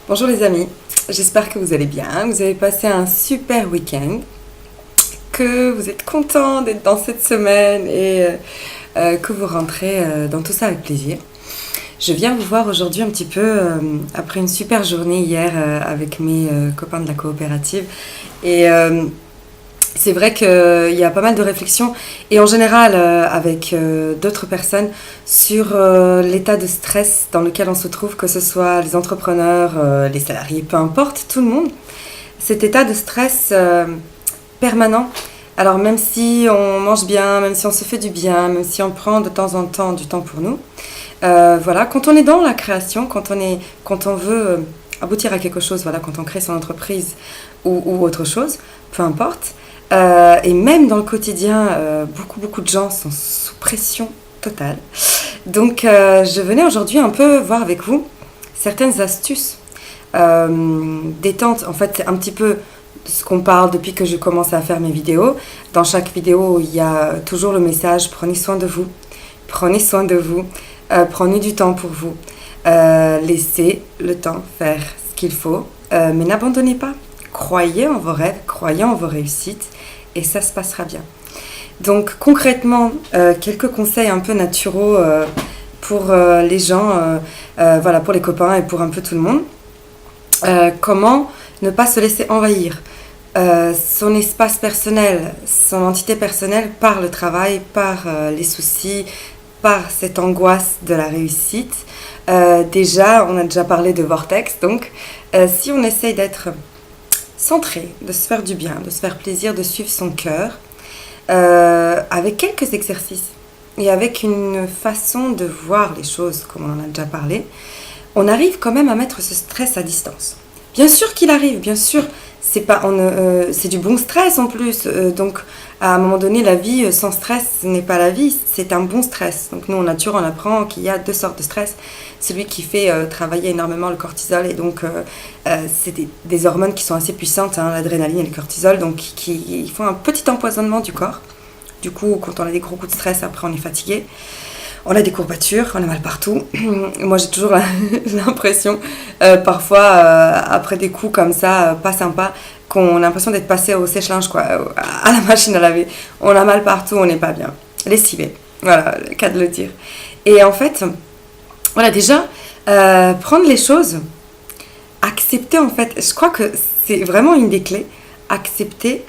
Bonjour les amis, j'espère que vous allez bien, vous avez passé un super week-end, que vous êtes contents d'être dans cette semaine et que vous rentrez dans tout ça avec plaisir. Je viens vous voir aujourd'hui un petit peu après une super journée hier avec mes copains de la coopérative et c'est vrai qu'il y a pas mal de réflexions et en général avec d'autres personnes sur l'état de stress dans lequel on se trouve, que ce soit les entrepreneurs, les salariés, peu importe, tout le monde. Cet état de stress permanent. Alors même si on mange bien, même si on se fait du bien, même si on prend de temps en temps du temps pour nous, voilà, quand on est dans la création, quand on veut aboutir à quelque chose, voilà, quand on crée son entreprise ou autre chose, peu importe. Et même dans le quotidien, beaucoup de gens sont sous pression totale. Donc, je venais aujourd'hui un peu voir avec vous certaines astuces détente. En fait, c'est un petit peu ce qu'on parle depuis que je commence à faire mes vidéos. Dans chaque vidéo, il y a toujours le message: prenez soin de vous, prenez soin de vous, prenez du temps pour vous, laissez le temps faire ce qu'il faut, mais n'abandonnez pas. Croyez en vos rêves, croyez en vos réussites et ça se passera bien. Donc concrètement, quelques conseils un peu naturaux pour les gens, voilà, pour les copains et pour un peu tout le monde. Comment ne pas se laisser envahir son espace personnel, son entité personnelle par le travail, par les soucis, par cette angoisse de la réussite. Déjà, on a déjà parlé de vortex, donc si on essaye d'être centré, de se faire du bien, de se faire plaisir, de suivre son cœur, avec quelques exercices et avec une façon de voir les choses, comme on en a déjà parlé, on arrive quand même à mettre ce stress à distance. Bien sûr qu'il arrive, bien sûr, c'est du bon stress en plus, donc à un moment donné, la vie sans stress n'est pas la vie, c'est un bon stress. Donc nous en nature, on apprend qu'il y a deux sortes de stress. Celui qui fait travailler énormément le cortisol, et donc c'est des hormones qui sont assez puissantes, hein, l'adrénaline et le cortisol, donc qui font un petit empoisonnement du corps. Du coup, quand on a des gros coups de stress, après on est fatigué. On a des courbatures, on a mal partout. Moi, j'ai toujours l'impression, parfois, après des coups comme ça, pas sympas, qu'on a l'impression d'être passé au sèche-linge, quoi, à la machine à laver. On a mal partout, on n'est pas bien. Lessivé, voilà, le cas de le dire. Et en fait, voilà, déjà, prendre les choses, accepter, en fait, je crois que c'est vraiment une des clés, accepter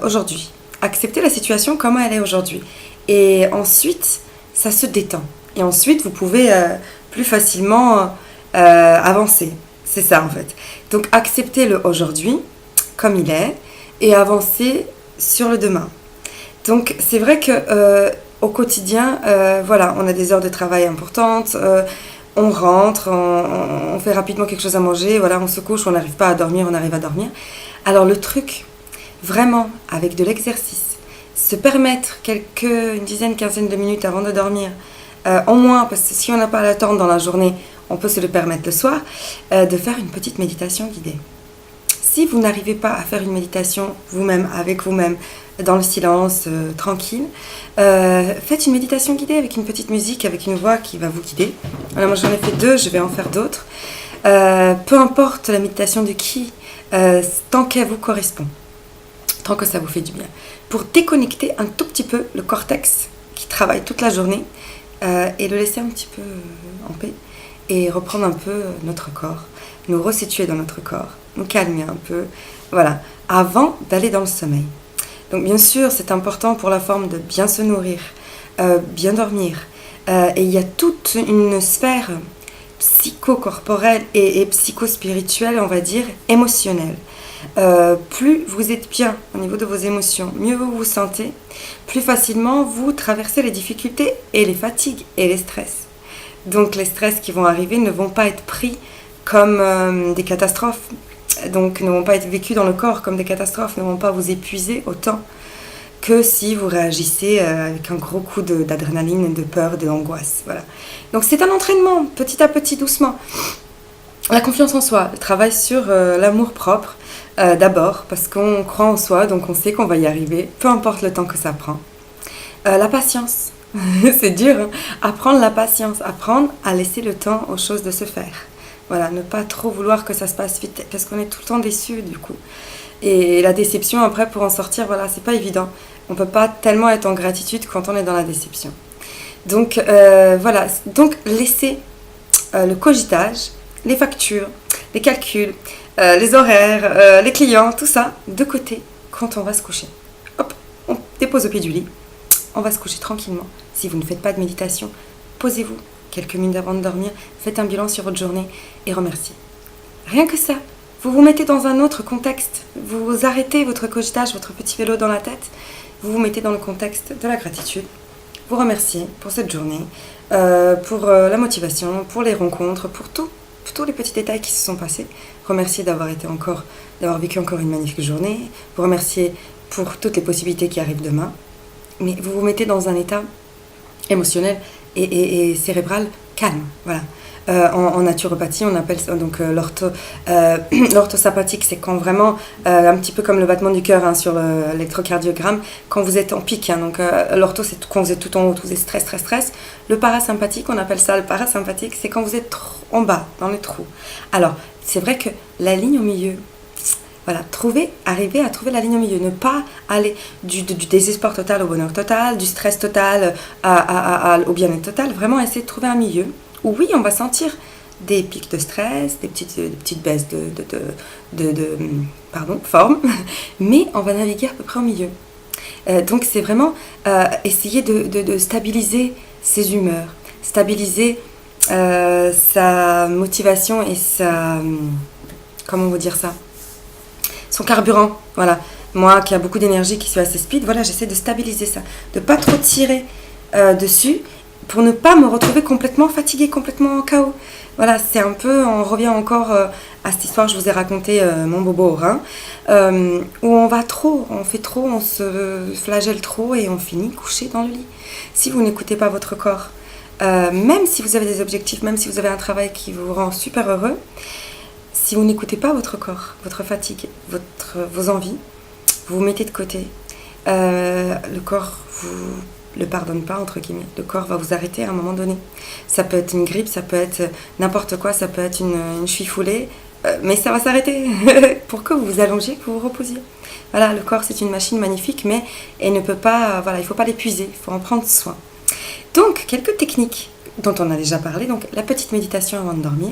aujourd'hui. Accepter la situation comme elle est aujourd'hui. Et ensuite, ça se détend. Et ensuite, vous pouvez plus facilement avancer. C'est ça, en fait. Donc, acceptez le aujourd'hui, comme il est, et avancer sur le demain. Donc, c'est vrai que au quotidien, voilà, on a des heures de travail importantes, on rentre, on fait rapidement quelque chose à manger, voilà, on se couche, on n'arrive pas à dormir, on arrive à dormir. Alors, le truc, vraiment, avec de l'exercice, se permettre une dizaine, quinzaine de minutes avant de dormir, au moins, parce que si on n'a pas le temps dans la journée, on peut se le permettre le soir, de faire une petite méditation guidée. Si vous n'arrivez pas à faire une méditation vous-même, avec vous-même, dans le silence, tranquille, faites une méditation guidée avec une petite musique, avec une voix qui va vous guider. Alors moi j'en ai fait 2, je vais en faire d'autres. Peu importe la méditation de qui, tant qu'elle vous correspond, tant que ça vous fait du bien. Pour déconnecter un tout petit peu le cortex qui travaille toute la journée et le laisser un petit peu en paix et reprendre un peu notre corps, nous resituer dans notre corps, nous calmer un peu, voilà, avant d'aller dans le sommeil. Donc bien sûr, c'est important pour la forme de bien se nourrir, bien dormir. Et il y a toute une sphère psychocorporelle et psychospirituelle, on va dire, émotionnelle. Plus vous êtes bien au niveau de vos émotions, mieux vous vous sentez, plus facilement vous traversez les difficultés et les fatigues et les stress. Donc les stress qui vont arriver ne vont pas être pris comme des catastrophes, donc ne vont pas être vécus dans le corps comme des catastrophes, ne vont pas vous épuiser autant que si vous réagissez avec un gros coup d'adrénaline, de peur, d'angoisse. Voilà. Donc c'est un entraînement, petit à petit, doucement. La confiance en soi, le travail sur l'amour-propre, d'abord, parce qu'on croit en soi, donc on sait qu'on va y arriver, peu importe le temps que ça prend. La patience, c'est dur, hein. Apprendre la patience, apprendre à laisser le temps aux choses de se faire. Voilà, ne pas trop vouloir que ça se passe vite, parce qu'on est tout le temps déçu du coup. Et la déception, après, pour en sortir, voilà, c'est pas évident. On peut pas tellement être en gratitude quand on est dans la déception. Donc, voilà. Donc, laissez le cogitage, les factures, les calculs, les horaires, les clients, tout ça, de côté quand on va se coucher. Hop, on dépose au pied du lit. On va se coucher tranquillement. Si vous ne faites pas de méditation, posez-vous quelques minutes avant de dormir, faites un bilan sur votre journée et remerciez. Rien que ça. Vous vous mettez dans un autre contexte. Vous arrêtez votre cogitage, votre petit vélo dans la tête. Vous vous mettez dans le contexte de la gratitude. Vous remerciez pour cette journée, pour la motivation, pour les rencontres, pour tous les petits détails qui se sont passés. Remerciez d'avoir vécu encore une magnifique journée. Vous remerciez pour toutes les possibilités qui arrivent demain. Mais vous vous mettez dans un état émotionnel et cérébral calme. Voilà. En naturopathie, on appelle ça donc l'orthosympathique, c'est quand vraiment, un petit peu comme le battement du cœur sur l'électrocardiogramme, quand vous êtes en pic. Donc l'ortho, c'est quand vous êtes tout en haut, vous êtes stress. Le parasympathique, on appelle ça le parasympathique, c'est quand vous êtes en bas, dans les trous. Alors, c'est vrai que la ligne au milieu, voilà, arriver à trouver la ligne au milieu, ne pas aller du désespoir total au bonheur total, du stress total au bien-être total, vraiment essayer de trouver un milieu. Oui, on va sentir des pics de stress, des petites baisses de forme, mais on va naviguer à peu près au milieu. Donc c'est vraiment essayer de stabiliser ses humeurs, stabiliser sa motivation et comment vous dire ça, son carburant, voilà. Moi qui a beaucoup d'énergie, qui suis assez speed, voilà, j'essaie de stabiliser ça, de pas trop tirer dessus, pour ne pas me retrouver complètement fatiguée, complètement en chaos. Voilà, c'est un peu, on revient encore à cette histoire que je vous ai racontée, mon bobo au rein, où on va trop, on fait trop, on se flagelle trop et on finit couché dans le lit. Si vous n'écoutez pas votre corps, même si vous avez des objectifs, même si vous avez un travail qui vous rend super heureux, si vous n'écoutez pas votre corps, votre fatigue, vos envies, vous vous mettez de côté, le corps vous le pardonne pas, entre guillemets. Le corps va vous arrêter à un moment donné. Ça peut être une grippe, ça peut être n'importe quoi, ça peut être une cheville foulée, mais ça va s'arrêter pour que vous vous allongiez, que vous vous reposiez. Voilà, le corps c'est une machine magnifique, mais elle ne peut pas, voilà, il ne faut pas l'épuiser, il faut en prendre soin. Donc, quelques techniques dont on a déjà parlé, donc la petite méditation avant de dormir.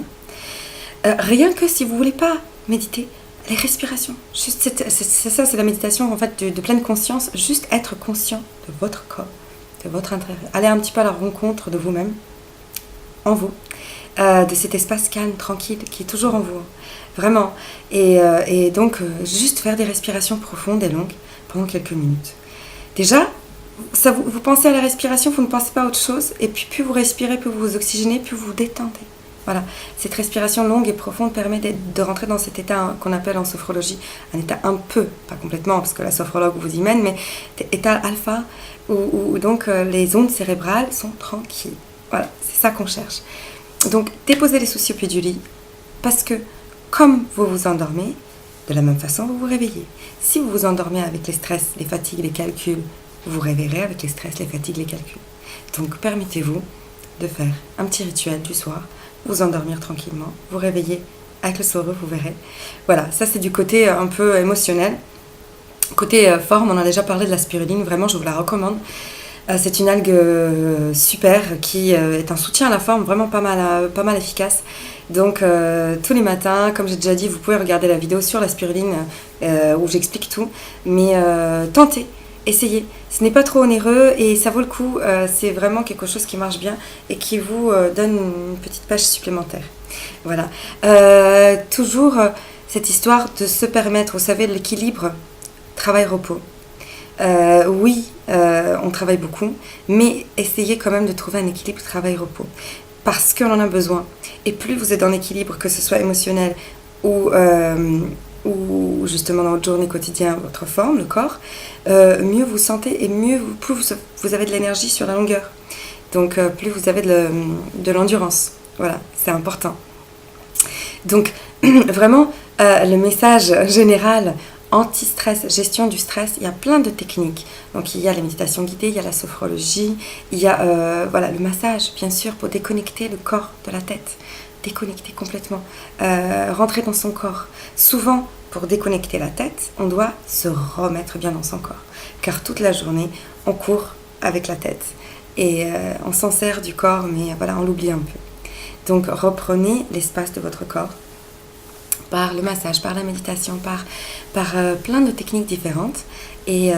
Rien que si vous ne voulez pas méditer, les respirations. Juste, c'est ça, c'est la méditation en fait de pleine conscience, juste être conscient de votre corps, de votre intérieur. Aller un petit peu à la rencontre de vous-même, en vous, de cet espace calme, tranquille, qui est toujours en vous, vraiment. Et donc, juste faire des respirations profondes et longues pendant quelques minutes. Déjà, ça, vous pensez à la respiration, vous ne pensez pas à autre chose, et puis plus vous respirez, plus vous vous oxygénez, plus vous vous détendez. Voilà, cette respiration longue et profonde permet de rentrer dans cet état qu'on appelle en sophrologie un état un peu, pas complètement parce que la sophrologue vous y mène, mais état alpha où donc les ondes cérébrales sont tranquilles. Voilà, c'est ça qu'on cherche. Donc déposez les soucis au pied du lit parce que comme vous vous endormez, de la même façon vous vous réveillez. Si vous vous endormez avec les stress, les fatigues, les calculs, vous vous réveillerez avec les stress, les fatigues, les calculs. Donc permettez-vous de faire un petit rituel du soir, vous endormir tranquillement, vous réveiller avec le sourire, vous verrez. Voilà, ça c'est du côté un peu émotionnel. Côté forme, on a déjà parlé de la spiruline, vraiment je vous la recommande. C'est une algue super qui est un soutien à la forme, vraiment pas mal efficace. Donc tous les matins, comme j'ai déjà dit, vous pouvez regarder la vidéo sur la spiruline où j'explique tout. Mais tentez, essayez. Ce n'est pas trop onéreux et ça vaut le coup. C'est vraiment quelque chose qui marche bien et qui vous donne une petite page supplémentaire. Voilà. Toujours cette histoire de se permettre, vous savez, l'équilibre travail-repos. Oui, on travaille beaucoup, mais essayez quand même de trouver un équilibre travail-repos. Parce qu'on en a besoin. Et plus vous êtes en équilibre, que ce soit émotionnel ou justement dans votre journée quotidienne, votre forme, le corps, mieux vous sentez et plus vous avez de l'énergie sur la longueur. Donc plus vous avez de l'endurance. Voilà, c'est important. Donc vraiment, le message général anti-stress, gestion du stress, il y a plein de techniques. Donc il y a les méditations guidées, il y a la sophrologie, il y a le massage, bien sûr, pour déconnecter le corps de la tête. déconnecter complètement, rentrer dans son corps. Souvent, pour déconnecter la tête, on doit se remettre bien dans son corps. Car toute la journée, on court avec la tête. Et on s'en sert du corps, mais voilà, on l'oublie un peu. Donc reprenez l'espace de votre corps par le massage, par la méditation, par plein de techniques différentes. Et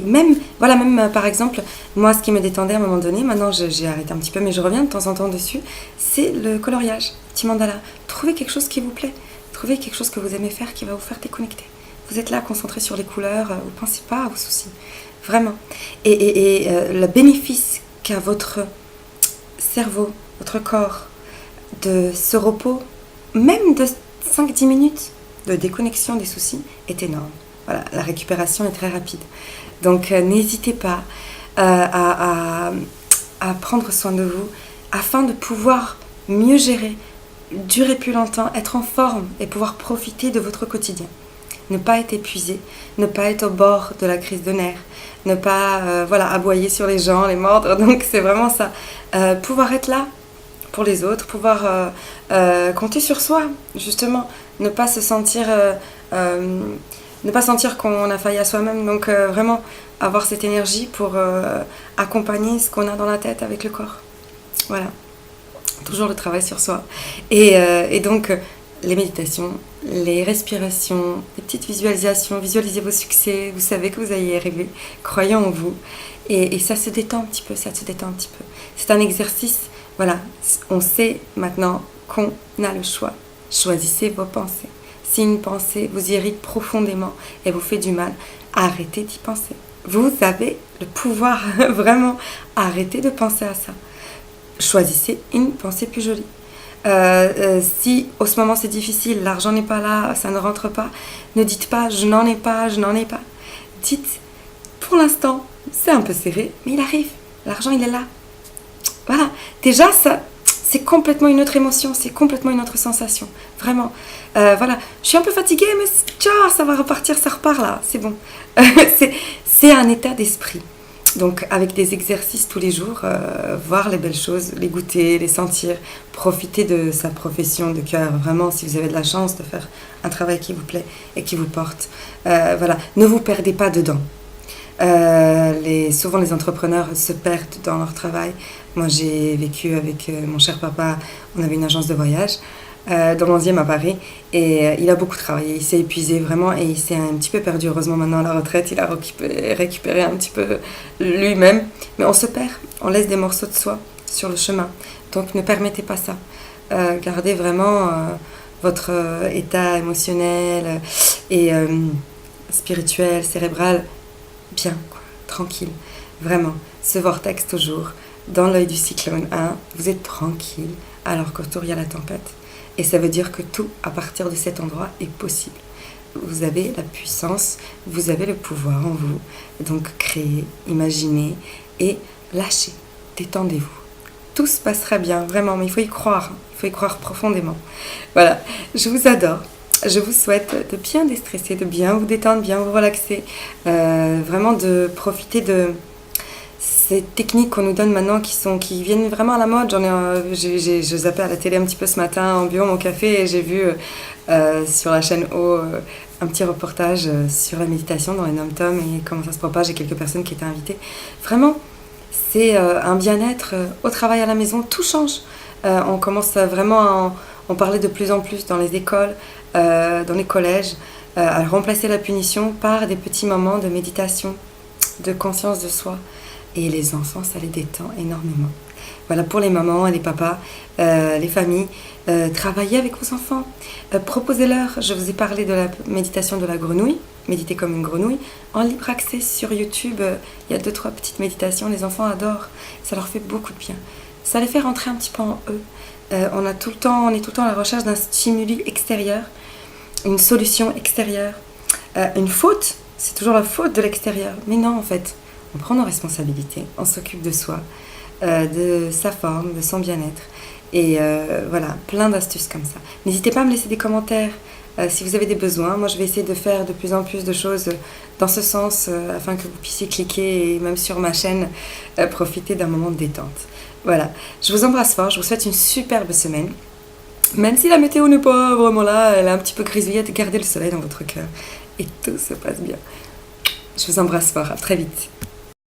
même, voilà, même par exemple, moi ce qui me détendait à un moment donné, maintenant j'ai arrêté un petit peu, mais je reviens de temps en temps dessus, c'est le coloriage, petit mandala. Trouvez quelque chose qui vous plaît, trouvez quelque chose que vous aimez faire qui va vous faire déconnecter. Vous êtes là concentré sur les couleurs, vous ne pensez pas à vos soucis, vraiment. Et le bénéfice qu'a votre cerveau, votre corps, de ce repos, même de 5-10 minutes de déconnexion des soucis, est énorme. Voilà, la récupération est très rapide. Donc n'hésitez pas à prendre soin de vous afin de pouvoir mieux gérer, durer plus longtemps, être en forme et pouvoir profiter de votre quotidien. Ne pas être épuisé, ne pas être au bord de la crise de nerfs, ne pas aboyer sur les gens, les mordre. Donc c'est vraiment ça. Pouvoir être là pour les autres, pouvoir compter sur soi, justement. Ne pas se sentir... ne pas sentir qu'on a failli à soi-même. Donc vraiment avoir cette énergie pour accompagner ce qu'on a dans la tête avec le corps. Voilà. Toujours le travail sur soi. Et donc... les méditations, les respirations, les petites visualisations, visualisez vos succès, vous savez que vous allez y arriver, croyez en vous, et ça se détend un petit peu, C'est un exercice, voilà, on sait maintenant qu'on a le choix, choisissez vos pensées. Si une pensée vous irrite profondément et vous fait du mal, arrêtez d'y penser. Vous avez le pouvoir, vraiment, arrêtez de penser à ça. Choisissez une pensée plus jolie. Si au ce moment c'est difficile, l'argent n'est pas là, ça ne rentre pas, ne dites pas je n'en ai pas. Dites pour l'instant c'est un peu serré, mais il arrive, l'argent il est là. Voilà, déjà ça c'est complètement une autre émotion, c'est complètement une autre sensation, vraiment. Voilà, je suis un peu fatiguée, mais ça va repartir, ça repart là, c'est bon. c'est un état d'esprit. Donc avec des exercices tous les jours, voir les belles choses, les goûter, les sentir, profiter de sa profession de cœur. Vraiment, si vous avez de la chance de faire un travail qui vous plaît et qui vous porte, voilà, ne vous perdez pas dedans. Souvent les entrepreneurs se perdent dans leur travail. Moi j'ai vécu avec mon cher papa, on avait une agence de voyage dans l'11e à Paris, et il a beaucoup travaillé, il s'est épuisé vraiment et il s'est un petit peu perdu. Heureusement maintenant à la retraite il a récupéré un petit peu lui-même, mais on se perd, on laisse des morceaux de soi sur le chemin, donc ne permettez pas ça. Gardez vraiment votre état émotionnel et spirituel, cérébral bien, quoi, tranquille, vraiment, ce vortex toujours dans l'œil du cyclone, hein, vous êtes tranquille alors qu'autour il y a la tempête. Et ça veut dire que tout, à partir de cet endroit, est possible. Vous avez la puissance, vous avez le pouvoir en vous. Donc créez, imaginez et lâchez, détendez-vous. Tout se passera bien, vraiment, mais il faut y croire profondément. Voilà, je vous adore. Je vous souhaite de bien déstresser, de bien vous détendre, bien vous relaxer. Vraiment de profiter de ces techniques qu'on nous donne maintenant qui viennent vraiment à la mode. Je zappais à la télé un petit peu ce matin en buvant mon café et j'ai vu sur la chaîne O un petit reportage sur la méditation dans les Nom-Tom et comment ça se propage et quelques personnes qui étaient invitées. Vraiment, c'est un bien-être au travail, à la maison, tout change. On commence vraiment à en parler de plus en plus dans les écoles, dans les collèges, à remplacer la punition par des petits moments de méditation, de conscience de soi. Et les enfants, ça les détend énormément. Voilà, pour les mamans et les papas, les familles, travaillez avec vos enfants. Proposez-leur, je vous ai parlé de la méditation de la grenouille, méditer comme une grenouille, en libre accès sur YouTube. Il y a 2-3 petites méditations, les enfants adorent, ça leur fait beaucoup de bien. Ça les fait rentrer un petit peu en eux. On est tout le temps à la recherche d'un stimuli extérieur, une solution extérieure. Une faute, c'est toujours la faute de l'extérieur. Mais non, en fait, on prend nos responsabilités, on s'occupe de soi, de sa forme, de son bien-être. Et voilà, plein d'astuces comme ça. N'hésitez pas à me laisser des commentaires si vous avez des besoins. Moi, je vais essayer de faire de plus en plus de choses dans ce sens afin que vous puissiez cliquer et même sur ma chaîne, profiter d'un moment de détente. Voilà, je vous embrasse fort, je vous souhaite une superbe semaine. Même si la météo n'est pas vraiment là, elle est un petit peu grisouillette, gardez le soleil dans votre cœur et tout se passe bien. Je vous embrasse fort, à très vite.